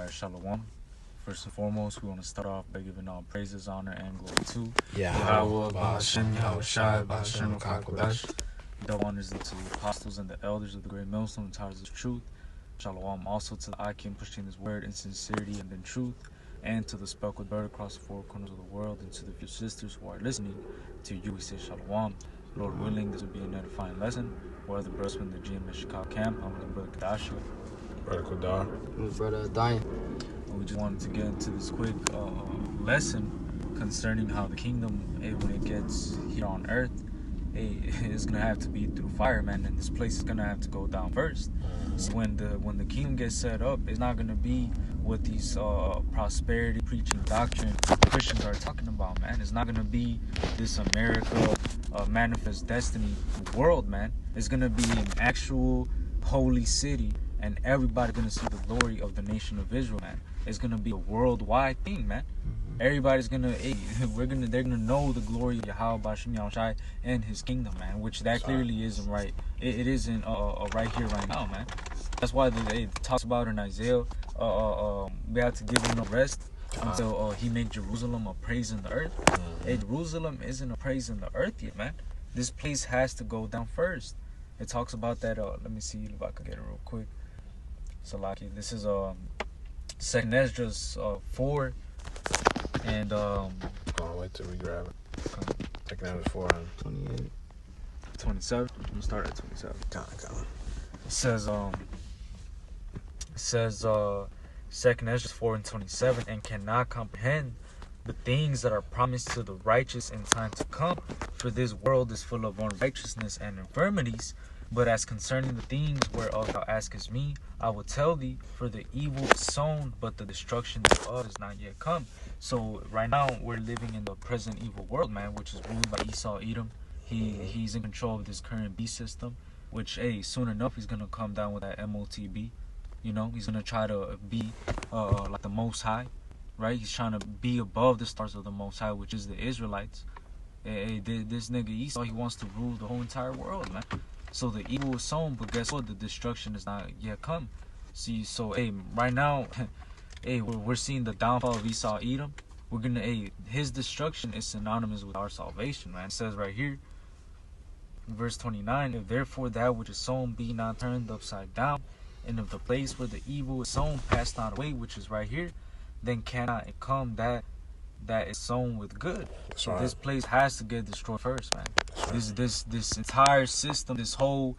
Alright, Shalom. First and foremost, we want to start off by giving all praises, honor, and glory to Yahweh, Ba'ashem, Yahushai, Ba'ashem, Kakodash. double honors to the apostles and the elders of the great millstone and towers of truth. Shalom also to the Akim pushing this word in sincerity and in truth, and to the speckled bird across the four corners of the world, and to the few sisters who are listening. To you we say Shalom. Lord willing, this will be an edifying lesson. Where the brothers from the GMS Chicago camp, I'm with Brother Kadashi. Brother Kodar. With Brother Diane. We just wanted to get into this quick lesson concerning how the kingdom, when it gets here on earth, it's gonna have to be through fire, man, and this place is gonna have to go down first. So when the kingdom gets set up, it's not gonna be what these prosperity preaching doctrine Christians are talking about, man. It's not gonna be this America manifest destiny world, man. It's gonna be an actual holy city, and everybody gonna see the glory of the nation of Israel, man. It's gonna be a worldwide thing, man. Everybody's gonna, they're gonna know the glory of Yahweh Ba'ashem Yahushai and His kingdom, man. Which that clearly isn't right. It isn't right here, right now, man. That's why it talks about in Isaiah, we have to give Him no rest until He make Jerusalem a praise in the earth. Jerusalem isn't a praise in the earth yet, man. This place has to go down first. It talks about that. Let me see if I could get it real quick. Salaki. This is 2nd Esdras 4, and Go on, wait till we grab it. 2nd Esdras 4 and 28. 27. I'm gonna start at 27. Come on. It says 2nd Esdras 4 and 27, and cannot comprehend the things that are promised to the righteous in time to come, for this world is full of unrighteousness and infirmities. But as concerning the things whereof thou askest me, I will tell thee, for the evil is sown, but the destruction thereof is not yet come. So right now we're living in the present evil world, man, which is ruled by Esau Edom. He's in control of this current beast system, which soon enough he's gonna come down with that MOTB. You know, he's gonna try to be like the Most High, right? He's trying to be above the stars of the Most High, which is the Israelites. This nigga Esau, he wants to rule the whole entire world, man. So the evil is sown, but guess what? The destruction is not yet come. See, so right now, we're seeing the downfall of Esau Edom. We're gonna, his destruction is synonymous with our salvation, man. It says right here, verse 29, if therefore that which is sown be not turned upside down, and if the place where the evil is sown pass not away, which is right here, then cannot it come that is sown with good. So this place has to get destroyed first, man. This entire system, this whole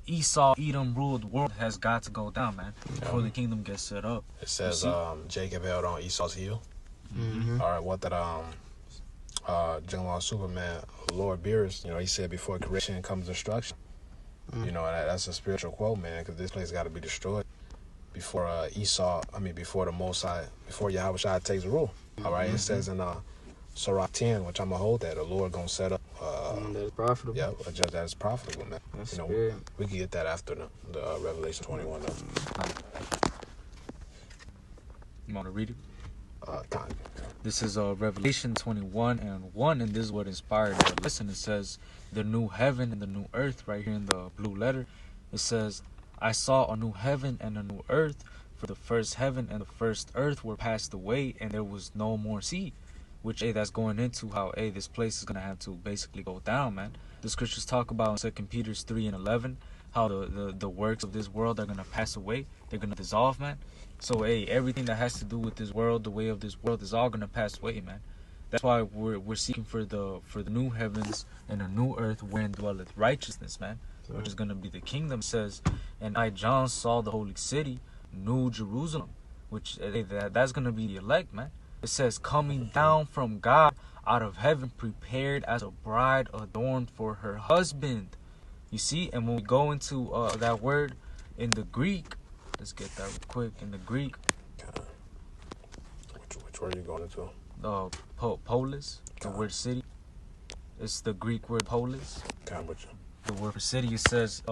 Esau Edom ruled world has got to go down, man, before the kingdom gets set up. It says Jacob held on Esau's heel. Alright, what that General Superman Lord Beerus, he said before creation comes destruction. You know, and that's a spiritual quote, man, because this place got to be destroyed before before the Most High, before Yahweh takes rule. All right, it says in Sirach 10, which I'm gonna hold that the Lord gonna set up That is profitable. yeah, a judge that is profitable, man. That's We can get that after the Revelation 21 though. You want to read it? Time. This is Revelation 21 and 1, and this is what inspired our lesson. It says, the new heaven and the new earth, right here in the blue letter. It says, I saw a new heaven and a new earth, for the first heaven and the first earth were passed away, and there was no more sea. Which, that's going into how, this place is going to have to basically go down, man. The scriptures talk about in 2 Peter 3 and 11, how the works of this world are going to pass away. They're going to dissolve, man. So, everything that has to do with this world, the way of this world, is all going to pass away, man. That's why we're seeking for the new heavens and a new earth wherein dwelleth righteousness, man. Which is going to be the kingdom. It says, and I, John, saw the holy city, New Jerusalem, which that's going to be the elect, man. It says, coming down from God out of heaven, prepared as a bride adorned for her husband. You see, and when we go into that word in the Greek, let's get that real quick. In the Greek, Which word are you going into? Polis, the word city. It's the Greek word polis. The word for city, it says,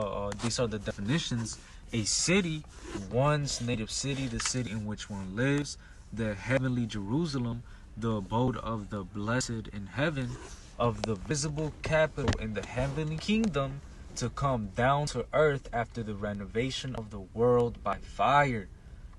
these are the definitions. A city, one's native city, the city in which one lives, the heavenly Jerusalem, the abode of the blessed in heaven, of the visible capital in the heavenly kingdom, to come down to earth after the renovation of the world by fire.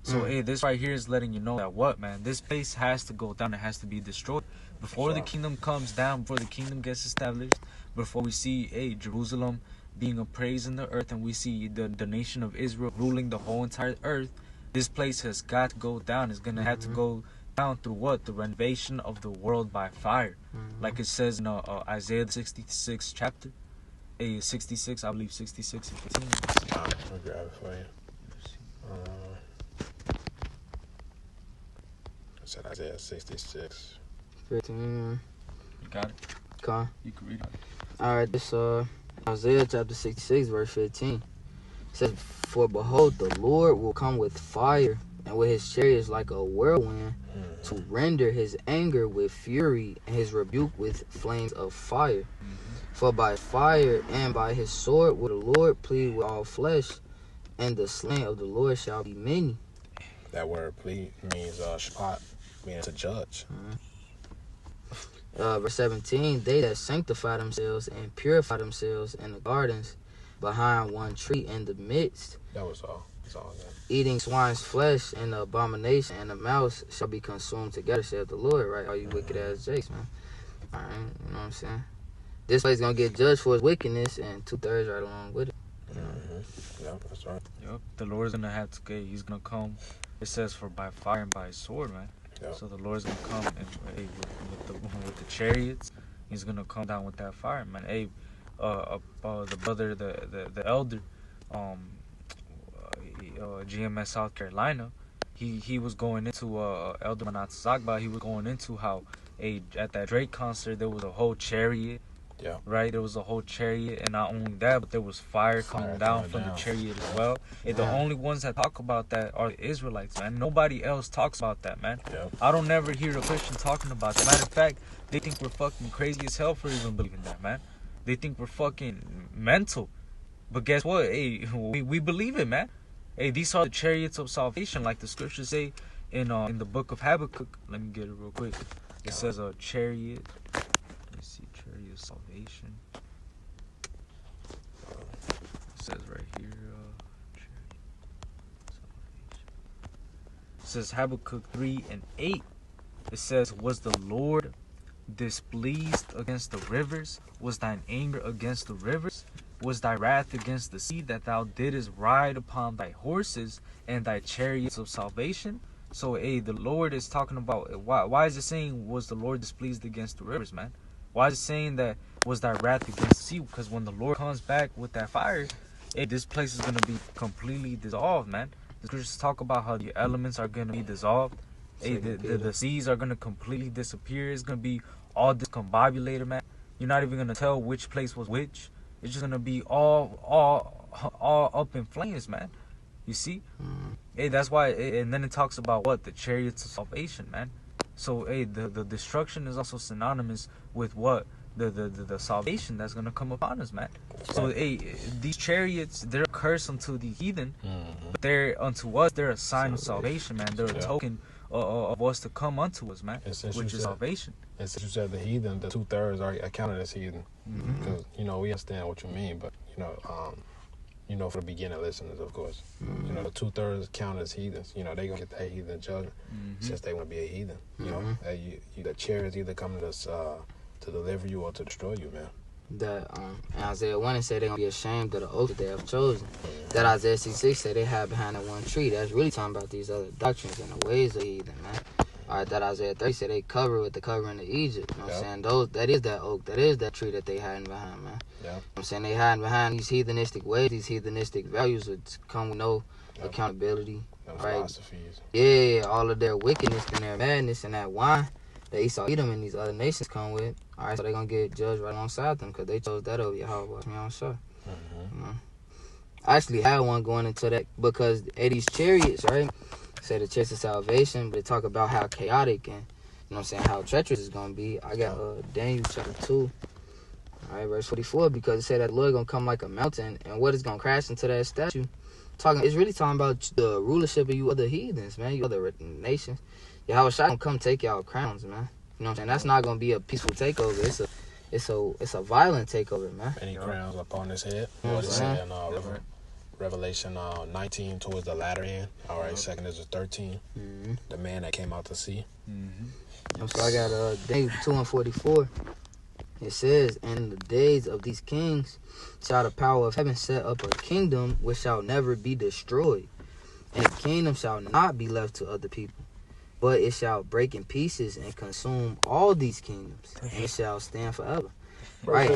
So, hey, this right here is letting you know that what, man? This place has to go down. It has to be destroyed. Before the kingdom comes down, before the kingdom gets established, before we see, hey, Jerusalem being appraised in the earth, and we see the nation of Israel ruling the whole entire earth, this place has got to go down. It's going to have to go down through what? The renovation of the world by fire. Like it says in Isaiah 66 chapter. 66, I believe 66 and 15. I'll grab it for you. I said Isaiah 66. 15. You got it? Okay. You can read it. Alright, this Isaiah chapter 66, verse 15. It says, "For behold, the Lord will come with fire, and with his chariots like a whirlwind, to render his anger with fury, and his rebuke with flames of fire. For by fire and by his sword will the Lord plead with all flesh, and the slain of the Lord shall be many." That word plead means shpat, means to judge. Verse 17, "They that sanctify themselves and purify themselves in the gardens behind one tree in the midst, That was all. That's all that. eating swine's flesh, and the abomination and the mouse shall be consumed together, saith the Lord." Right? All you wicked ass jakes, man. Alright, you know what I'm saying? This place gonna get judged for his wickedness, and 2/3 right along with it. Yeah, that's right. Yep. The Lord's going to have to get, he's going to come. It says for by fire and by sword, man. Yep. So the Lord's going to come and hey, with the chariots. He's going to come down with that fire, man. Hey, the brother, the elder, GMS South Carolina, he was going into Elder Manat Zagba. He was going into how at that Drake concert there was a whole chariot. Yeah. Right, there was a whole chariot, and not only that, but there was fire coming down from the chariot as well. And the only ones that talk about that are the Israelites, man. Nobody else talks about that, man. Yep. I don't never hear a Christian talking about that. Matter of fact, they think we're fucking crazy as hell for even believing that, man. They think we're fucking mental. But guess what? Hey, we believe it, man. Hey, these are the chariots of salvation, like the scriptures say in the book of Habakkuk. Let me get it real quick. It says a chariot. Let me see, chariot of salvation. It says right here, chariot of salvation. It says Habakkuk 3:8. It says, "Was the Lord displeased against the rivers? Was thine anger against the rivers? Was thy wrath against the sea, that thou didst ride upon thy horses and thy chariots of salvation?" So, the Lord is talking about, why is it saying, was the Lord displeased against the rivers, man? Why is it saying that, was thy wrath against the sea? Because when the Lord comes back with that fire, this place is going to be completely dissolved, man. The scriptures talk about how the elements are going to be dissolved. The seas are going to completely disappear. It's going to be all discombobulated, man. You're not even going to tell which place was which. It's just going to be all up in flames, man. You see? That's why, and then it talks about what? The chariots of salvation, man. So, the destruction is also synonymous with what? The salvation that's going to come upon us, man. So, these chariots, they're a curse unto the heathen. But they're, unto us, they're a sign of salvation, man. They're a token of what's to come unto us, man, which is salvation. And since you said the heathen, the 2/3 are accounted as heathen. Because, we understand what you mean, but, for the beginner listeners, of course, the 2/3 count as heathens. They're going to get that heathen judgment since they want to be a heathen. The chariots either come to us to deliver you or to destroy you, man. That in Isaiah 1 it said they're gonna be ashamed of the oath that they have chosen. That Isaiah 66 said they hide behind that one tree. That's really talking about these other doctrines and the ways of heathen, man. Alright, that Isaiah 30 said they cover with the covering of Egypt. You know what I'm saying? That is that oak, that is that tree that they hiding behind, man. Yeah. You know what I'm saying? They hiding behind these heathenistic ways, these heathenistic values which come with no accountability. Philosophies. Yeah, all of their wickedness and their madness and that wine that Esau, Edom, and these other nations come with. Alright, so they're going to get judged right alongside them because they chose that over Yahweh. I'm sure. I actually had one going into that because these chariots, right? Say the chariots of salvation, but they talk about how chaotic and, how treacherous it's going to be. I got Daniel chapter 2, alright, verse 44, because it said that the Lord going to come like a mountain, and what is going to crash into that statue? It's really talking about the rulership of you other heathens, man, you other nations. Yahweh Shai gonna come take y'all crowns, man. You know what I'm saying? That's not gonna be a peaceful takeover. It's a violent takeover, man. Any crowns upon his head. You know what I'm saying? Revelation 19 towards the latter end. All right, second is 13. Mm-hmm. The man that came out to sea. Mm-hmm. So I got Daniel 2:44. It says, "And in the days of these kings shall the power of heaven set up a kingdom which shall never be destroyed, and the kingdom shall not be left to other people, but it shall break in pieces and consume all these kingdoms, and it shall stand forever." Right.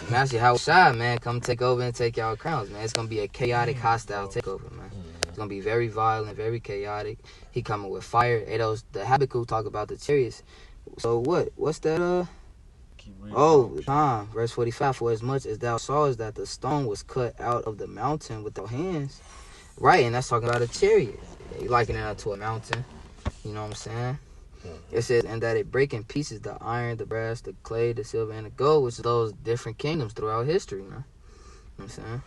Master Yahushua, man, come take over and take y'all crowns, man. It's going to be a chaotic, hostile takeover, man. It's going to be very violent, very chaotic. He coming with fire. The Habakkuk talk about the chariots. So what? What's that? Verse 45. "For as much as thou sawest that the stone was cut out of the mountain with thy hands." Right, and that's talking about a chariot. You liken it up to a mountain. You know what I'm saying? It says, "And that it break in pieces the iron, the brass, the clay, the silver, and the gold," which is those different kingdoms throughout history, man. You know what I'm saying?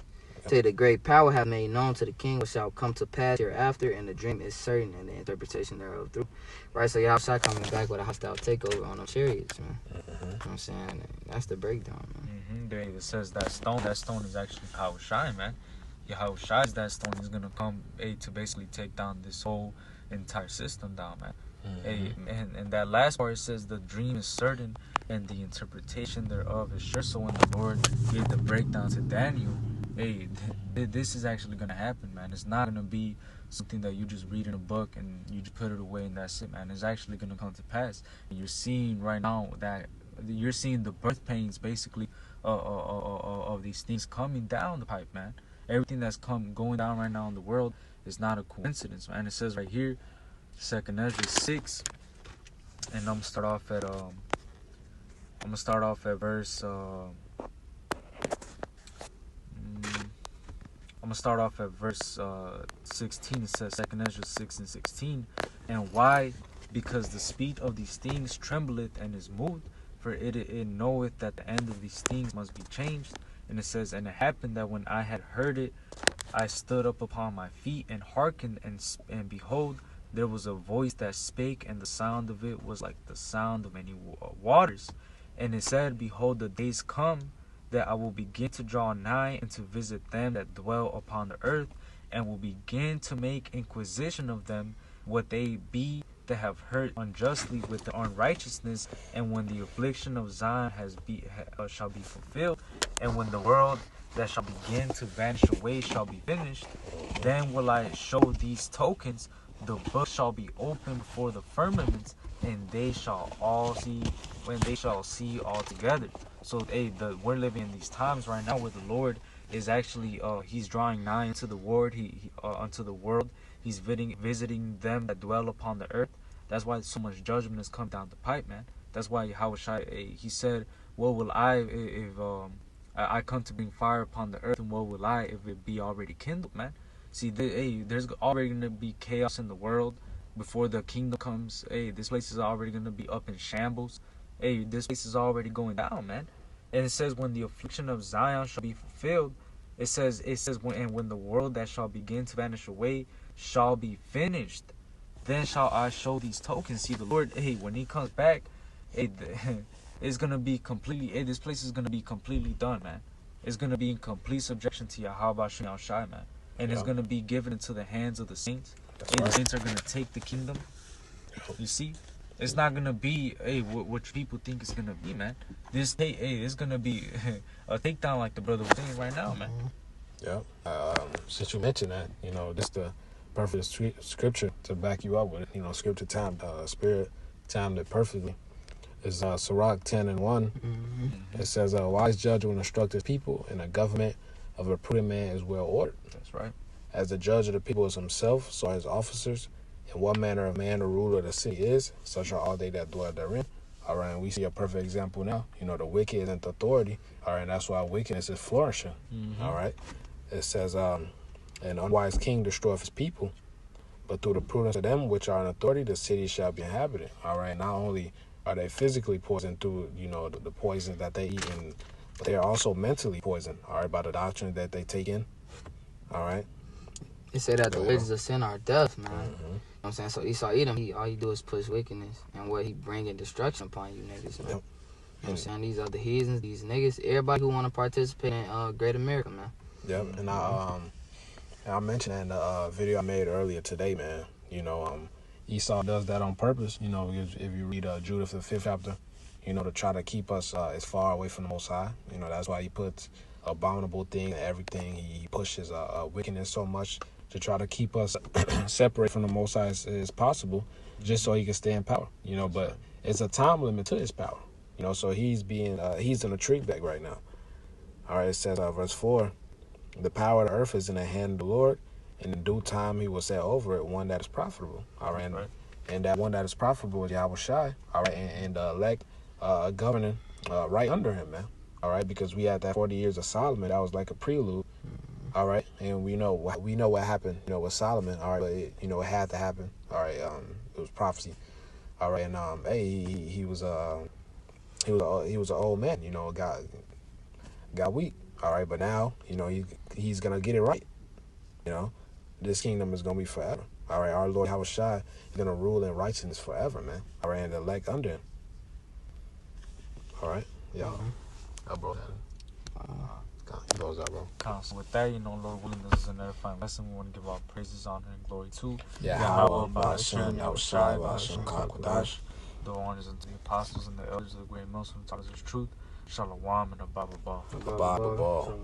"Say the great power have made known to the king what shall come to pass hereafter, and the dream is certain, and the interpretation thereof through." Right, so Yahushua coming back with a hostile takeover on them chariots, man. You know what I'm saying? That's the breakdown, man. It says that stone is actually Yahushua, man. Yahushua is that stone. He's gonna come to basically take down this whole entire system down, man. And that last part says the dream is certain and the interpretation thereof is sure. So when the Lord gave the breakdown to Daniel, this is actually gonna happen, man. It's not gonna be something that you just read in a book and you just put it away and that's it, man. It's actually gonna come to pass. You're seeing right now that you're seeing the birth pains basically of these things coming down the pipe, man. Everything that's going down right now in the world is not a coincidence, man. It says right here, 2nd Ezra 6, and I'm gonna start off at verse. I'm gonna start off at verse 16. It says 2nd Ezra 6:16, "And why? Because the speed of these things trembleth and is moved, for it knoweth that the end of these things must be changed." And it says, "And it happened that when I had heard it, I stood up upon my feet and hearkened, and behold, there was a voice that spake, and the sound of it was like the sound of many waters. And it said, Behold, the days come that I will begin to draw nigh and to visit them that dwell upon the earth, and will begin to make inquisition of them, what they be that have hurt unjustly with the unrighteousness, and when the affliction of Zion shall be fulfilled, and when the world that shall begin to vanish away shall be finished, then will I show these tokens. The book shall be opened before the firmaments, and they shall all see, when they shall see all together." So we're living in these times right now where the Lord is actually he's drawing nigh into the world. Unto the world. He's visiting them that dwell upon the earth. That's why so much judgment has come down the pipe, man. That's why he said, "What will I if I come to bring fire upon the earth, and what will I if it be already kindled, man?" See, there's already going to be chaos in the world before the kingdom comes. This place is already going to be up in shambles. This place is already going down, man. And it says, when the affliction of Zion shall be fulfilled, it says when the world that shall begin to vanish away shall be finished, then shall I show these tokens. See, the Lord, when he comes back, it's going to be completely, this place is going to be completely done, man. It's going to be in complete subjection to Yahweh Shai, man. And it's going to be given into the hands of the saints. The saints are going to take the kingdom. You see? It's not going to be what people think it's going to be, man. It's going to be a takedown like the brother was saying right now, man. Yeah. Since you mentioned that, this is the perfect scripture to back you up with. Scripture time, spirit timed it perfectly. It's Sirach 10:1. It says, "A wise judge will instruct his people, and a government of a prudent man is well ordered." That's right. "As the judge of the people is himself, so are his officers. In what manner of man the ruler of the city is, such are all they that dwell therein." All right, and we see a perfect example now. The wicked isn't authority. All right, and that's why wickedness is flourishing. All right. It says, "An unwise king destroyeth his people, but through the prudence of them which are in authority, the city shall be inhabited." All right, not only are they physically poisoned through, the poison that they eat, but they are also mentally poisoned, all right, by the doctrine that they take in. All right. It said that the wages of sin are death, man. You know what I'm saying? So Esau Edom, all he do is push wickedness, and what he bringing destruction upon you niggas, man. You know what I'm saying? These other heathens, these niggas, everybody who want to participate in Great America, man. Yep. And And I mentioned in the video I made earlier today, man. You know, Esau does that on purpose. You know, if you read Judah the 5th chapter, you know, to try to keep us as far away from the Most High. You know, that's why he puts abominable thing and everything. He pushes wickedness so much to try to keep us separate from the Most High as possible, just so he can stay in power. You know, but it's a time limit to his power. You know, so he's in a trick bag right now. All right, it says verse 4, the power of the earth is in the hand of the Lord, and in due time he will set over it one that is profitable. All right, and that one that is profitable is Yahweh Shai. All right, and elect governing right under him, man. All right, because we had that 40 years of Solomon. That was like a prelude. All right, and we know what happened. You know, with Solomon. All right, but it had to happen. All right, it was prophecy. All right, and hey, he was an old man. You know, got weak. All right, but now he's gonna get it right. You know, this kingdom is gonna be forever. All right, our Lord Yahweh Shai is gonna rule in righteousness forever, man. All right, and elect under him. All right, yeah. I brought that. Close that, bro. So with that, Lord willing, this is another fine lesson. We want to give our praises, honor, and glory to Yahweh, Ba'ashem, Yahweh Shai, Ba'ashem, Kakwadash. The honors unto the apostles and the elders of the great Muslim taught us truth. Shalom and a Baba Ba. Baba Ba.